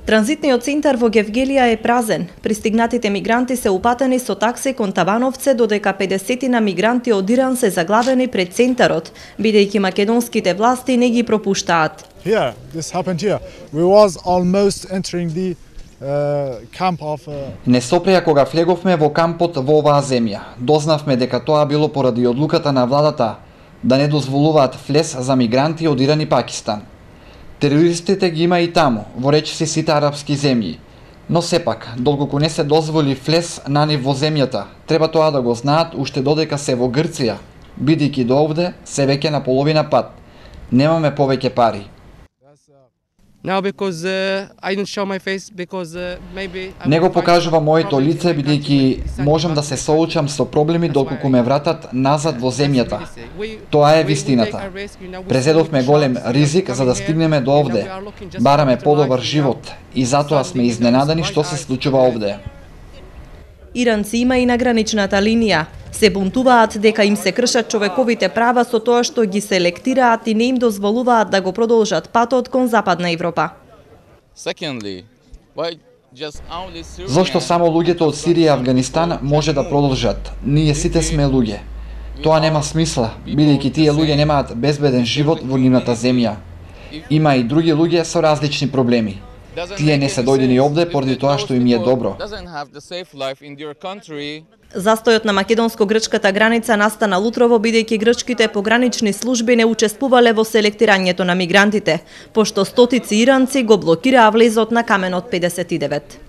Транзитниот центар во Гевгелија е празен. Пристигнатите мигранти се упатени со такси кон Табановце, додека 50 мигранти од Иран се заглавени пред центарот, бидејќи македонските власти не ги пропуштаат. This happened here. We was almost entering the camp of Не сопреа кога влеговме во кампот во оваа земја. Дознавме дека тоа било поради одлуката на владата да не дозволуваат влез за мигранти од Иран и Пакистан. Терористите ги има и таму, во речиси сите арапски земји. Но сепак, доколку не се дозволи влез на нив во земјата, треба тоа да го знаат уште додека се во Грција, бидејќи до овде се веќе на половина пат. Немаме повеќе пари. Не го покажувам моето лице, бидејќи можам да се соочам со проблеми доколку ме вратат назад во земјата. Тоа е вистината. Презедовме голем ризик за да стигнеме до овде. Бараме подобар живот и затоа сме изненадани што се случува овде. Иранци има и на граничната линија. Се бунтуваат дека им се кршат човековите права со тоа што ги селектираат и не им дозволуваат да го продолжат патот кон Западна Европа. Зошто само луѓето од Сирија и Авганистан може да продолжат? Ние сите сме луѓе. Тоа нема смисла, бидејќи тие луѓе немаат безбеден живот во нивната земја. Има и други луѓе со различни проблеми. Тие не се дојдени овде поради тоа што им е добро. Застојот на македонско-грчката граница настана утрово бидејќи грчките погранични служби не учествувале во селектирањето на мигрантите, пошто стотици иранци го блокираа влезот на каменот 59.